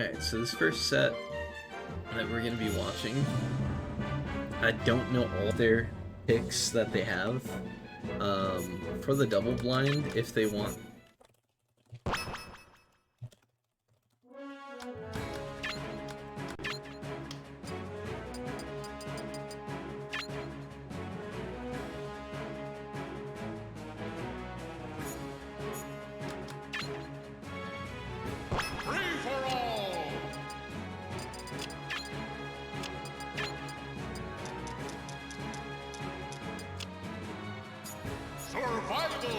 Alright, so this first set that we're going to be watching, I don't know all their picks that they have. For the double blind, if they want... Survival!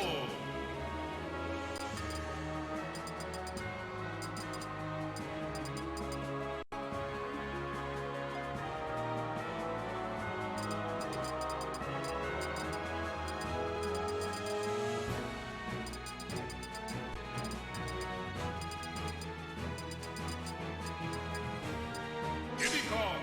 Diddy Kong!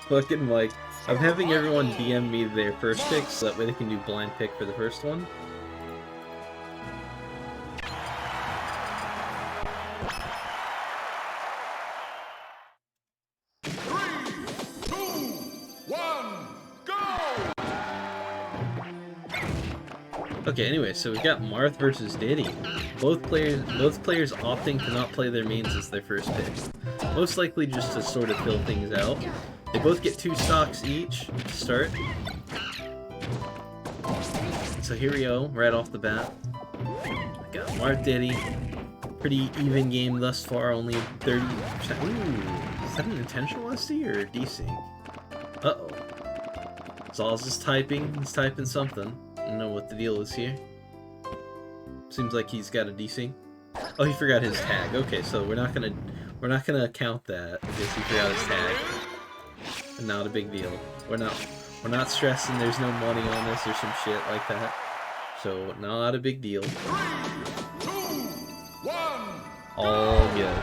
Fucking Mike. I'm having everyone DM me their first pick so that way they can do blind pick for the first one. Okay, anyway, so we've got Marth versus Diddy. Both players opting to not play their mains as their first pick. Most likely just to sort of fill things out. They both get 2 stocks each to start. So here we go, right off the bat. Got Marth Diddy. Pretty even game thus far, only 30%. Ooh, is that an intentional SC or desync? Uh-oh. Azazel's typing, he's typing something. I don't know what the deal is here. Seems like he's got a desync. Oh, he forgot his tag. Okay, so we're not gonna count that because he forgot his tag. Not a big deal. We're not stressing. There's no money on this or some shit like that. So not a big deal. 3, 2, 1, all good.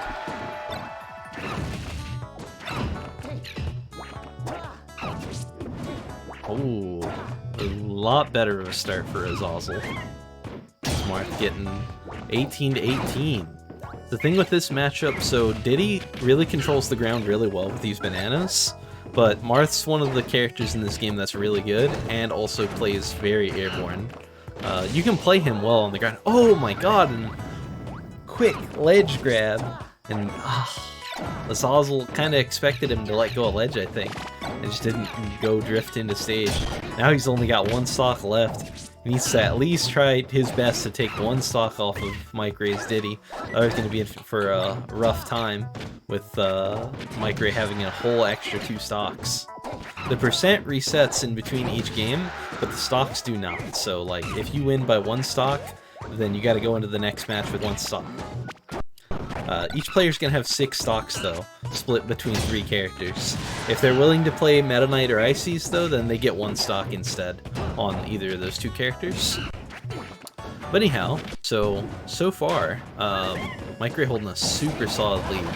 Oh, a lot better of a start for Azazel. Marth getting 18 to 18. The thing with this matchup, so Diddy really controls the ground really well with these bananas, but Marth's one of the characters in this game that's really good and also plays very airborne. You can play him well on the ground. Oh my god, and quick ledge grab, and Azazel kind of expected him to let go of ledge, I think, and just didn't go drift into stage. Now he's only got 1 stock left. He needs to at least try his best to take 1 stock off of Mikeray4's Diddy. Other's going to be in for a rough time with Mikeray4 having a whole extra 2 stocks. The percent resets in between each game, but the stocks do not. So, like, if you win by 1 stock, then you got to go into the next match with 1 stock. Each player's going to have 6 stocks, though, split between 3 characters. If they're willing to play Meta Knight or Ices, though, then they get 1 stock instead on either of those 2 characters. But anyhow, so far, Mikeray holding a super solid lead.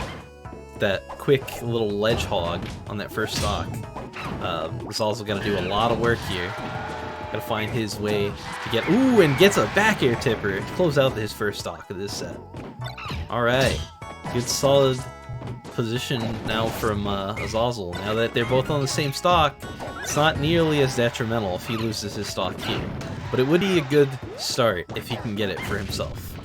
That quick little ledge hog on that first stock is also going to do a lot of work here. Got to find his way to get... Ooh, and gets a back air tipper to close out his first stock of this set. Alright, good solid position now from Azazel. Now that they're both on the same stock, it's not nearly as detrimental if he loses his stock here. But it would be a good start if he can get it for himself.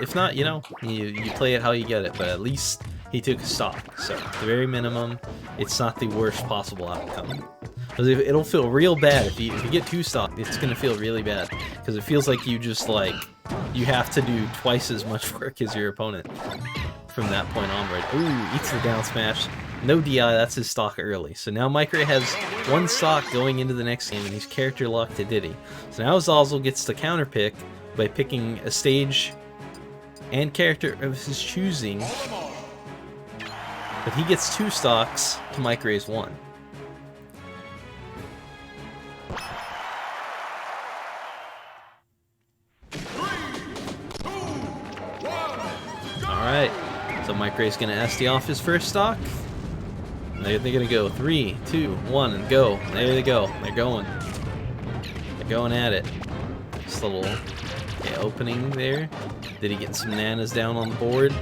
If not, you know, you play it how you get it, but at least he took a stock. So, at the very minimum, it's not the worst possible outcome. Because it'll feel real bad if you get 2 stock, it's going to feel really bad. Because it feels like you just, like, you have to do twice as much work as your opponent from that point onward. Ooh, eats the down smash. No DI, that's his stock early. So now Mikeray has 1 stock going into the next game, and he's character locked to Diddy. So now Azazel gets to counter pick by picking a stage and character of his choosing. But he gets 2 stocks to Mikeray's 1. So Mikeray's gonna SD off his first stock. And they're gonna go 3, 2, 1, and go. There they go. They're going. They're going at it. Just a little opening there. Diddy getting some nanas down on the board.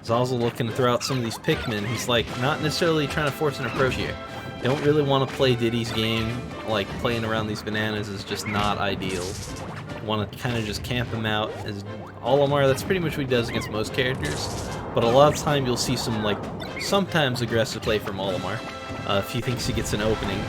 Azazel looking to throw out some of these Pikmin. He's like not necessarily trying to force an approach here. You don't really want to play Diddy's game. Like playing around these bananas is just not ideal. You want to kind of just camp him out. As Olimar, that's pretty much what he does against most characters. But a lot of time you'll see some like sometimes aggressive play from Olimar if he thinks he gets an opening.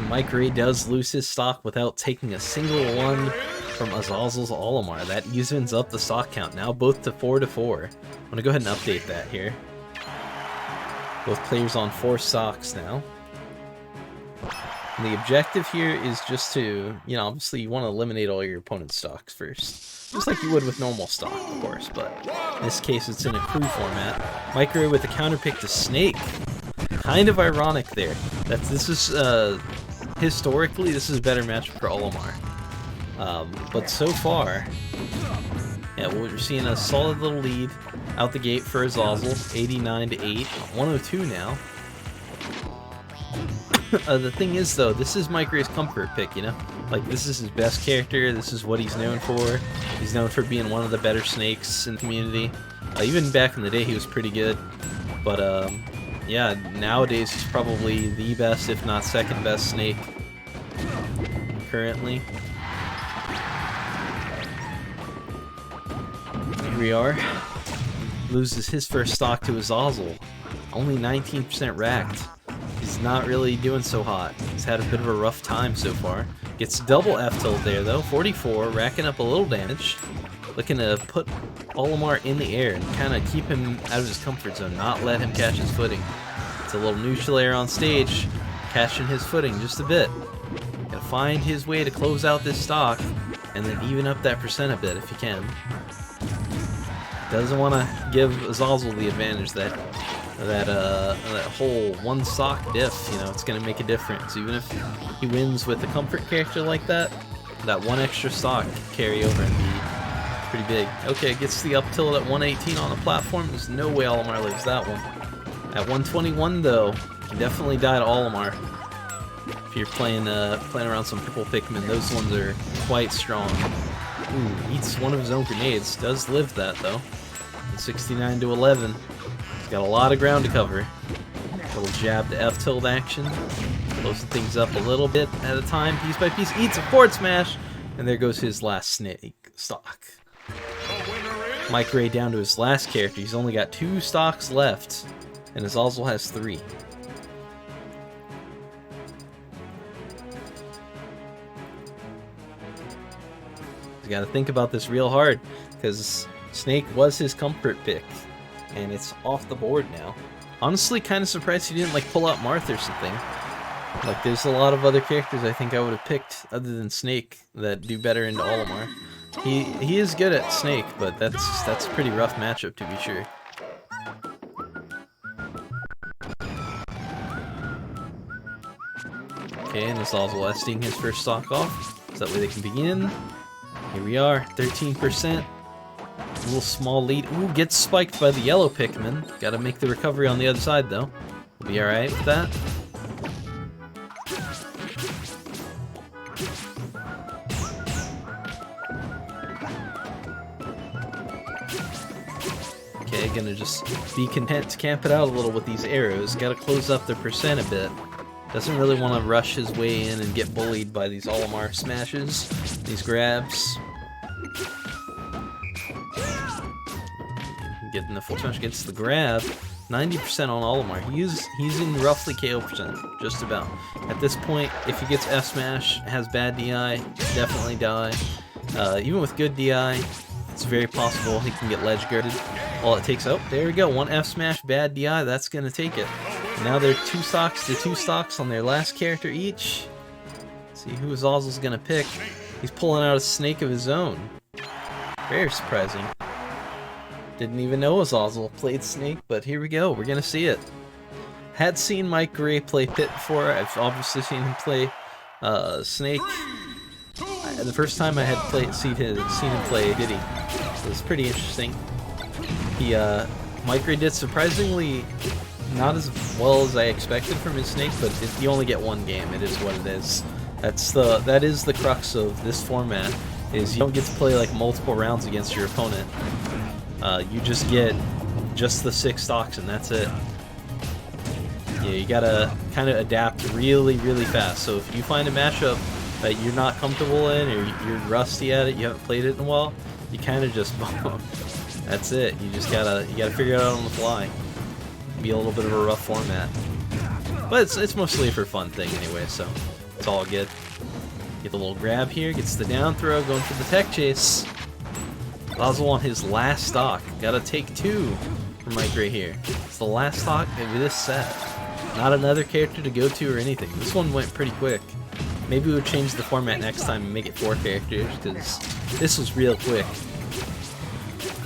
Mikeray does lose his stock without taking a single one from Azazel's Olimar. That evens up the stock count, now both to 4-4. I'm going to go ahead and update that here. Both players on 4 stocks now. And the objective here is just to, you know, obviously you want to eliminate all your opponent's stocks first. Just like you would with normal stock, of course, but in this case it's in a crew format. Mikeray with a counter pick to Snake. Kind of ironic there. This is historically, this is a better matchup for Olimar. But so far, yeah, we're seeing a solid little lead out the gate for Azazel, 89-8, 102 now. The thing is, though, this is Mikeray's comfort pick, you know? Like, this is his best character, this is what he's known for. He's known for being one of the better snakes in the community. Even back in the day, he was pretty good. But, yeah, nowadays he's probably the best, if not second best snake currently. Here we are. Loses his first stock to Azazel. Only 19% racked. He's not really doing so hot. He's had a bit of a rough time so far. Gets double F tilt there though, 44, racking up a little damage. Looking to put Olimar in the air and kind of keep him out of his comfort zone, not let him catch his footing. It's a little neutral air on stage, catching his footing just a bit. Gotta find his way to close out this stock, and then even up that percent a bit if you can. Doesn't want to give Azazel the advantage that whole one stock diff, you know, it's going to make a difference. Even if he wins with a comfort character like that, that one extra stock can carry over and be pretty big. Okay, gets the up tilt at 118 on the platform. There's no way Olimar lives that one. At 121 though, you can definitely die to Olimar. If you're playing around some purple Pikmin, those ones are quite strong. Ooh, eats one of his own grenades. Does live that though. 69-11. He's got a lot of ground to cover. Little jab to F tilt action. Closing things up a little bit at a time, piece by piece. Eats a forward smash, and there goes his last snake stock. Mikeray down to his last character. He's only got 2 stocks left, and Azazel has 3. He's got to think about this real hard, because Snake was his comfort pick, and it's off the board now. Honestly, kind of surprised he didn't like pull out Marth or something. Like, there's a lot of other characters I think I would have picked other than Snake that do better into Olimar. He is good at Snake, but that's a pretty rough matchup to be sure. Okay, and Azazel SDing his first stock off, so that way they can begin. Here we are, 13%. A little small lead. Ooh, gets spiked by the yellow Pikmin. Gotta make the recovery on the other side, though. We'll be alright with that. Okay, gonna just be content to camp it out a little with these arrows. Gotta close up the percent a bit. Doesn't really want to rush his way in and get bullied by these Olimar smashes, these grabs. Getting the full smash, gets the grab. 90% on Olimar. He's in roughly KO percent, just about. At this point, if he gets F smash, has bad DI, definitely die. Even with good DI, it's very possible he can get ledge guarded. All it takes, oh, there we go, 1 F smash, bad DI, that's gonna take it. Now they're 2 stocks to 2 stocks on their last character each. Let's see who Azazel's gonna pick. He's pulling out a snake of his own. Very surprising. Didn't even know Azazel played Snake, but here we go. We're gonna see it. Had seen Mikeray play Pit before. I've obviously seen him play Snake. The first time I had seen him play Diddy, so it's pretty interesting. Mikeray did surprisingly not as well as I expected from his Snake, but you only get one game. It is what it is. That is the crux of this format. Is you don't get to play like multiple rounds against your opponent. You just get just the 6 stocks and that's it. Yeah, you gotta kind of adapt really, really fast. So if you find a matchup that you're not comfortable in, or you're rusty at it, you haven't played it in a while, you kind of just that's it. You gotta figure it out on the fly. Be a little bit of a rough format, but it's mostly for fun thing anyway, so it's all good. Get the little grab here, gets the down throw, going for the tech chase. Azazel on his last stock. Gotta take 2 for Mikeray here. It's the last stock of this set. Not another character to go to or anything. This one went pretty quick. Maybe we'll change the format next time and make it 4 characters, because this was real quick.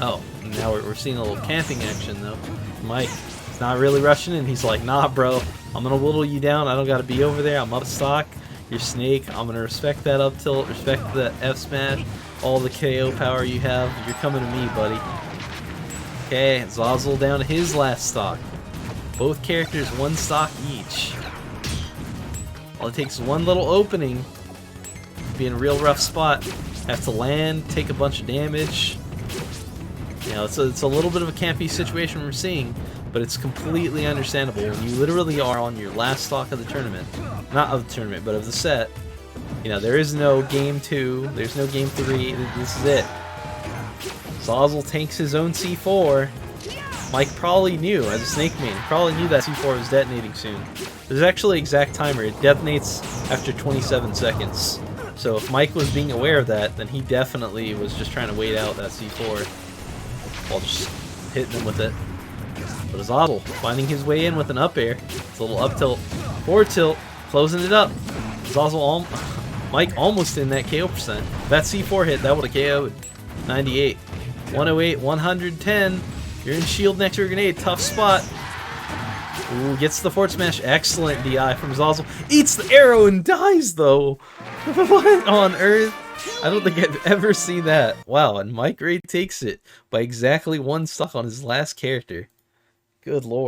Oh, now we're seeing a little camping action though. Mike is not really rushing and he's like, nah bro, I'm gonna whittle you down. I don't gotta be over there. I'm up stock. You're Snake. I'm gonna respect that up tilt, respect the F smash, all the KO power you have. You're coming to me, buddy. Okay, Azazel down to his last stock. Both characters 1 stock each. All it takes is one little opening. Be in a real rough spot. Have to land, take a bunch of damage. You know, it's a little bit of a campy situation we're seeing, but it's completely understandable when you literally are on your last stock of the tournament. Not of the tournament, but of the set. You know, there is no game 2, there's no game 3, this is it. Azazel tanks his own C4. Mike probably knew, as a Snake main, probably knew that C4 was detonating soon. There's actually an exact timer. It detonates after 27 seconds. So if Mike was being aware of that, then he definitely was just trying to wait out that C4 while just hitting him with it. But Azazel finding his way in with an up air. It's a little up tilt, forward tilt, closing it up. Azazel, Mike almost in that KO percent. That C4 hit, that would have KO'd. 98, 108, 110. You're in shield next to your grenade. Tough spot. Ooh, gets the forward smash. Excellent DI from Azazel. Eats the arrow and dies, though. What on earth? I don't think I've ever seen that. Wow, and Mikeray takes it by exactly 1 stock on his last character. Good lord.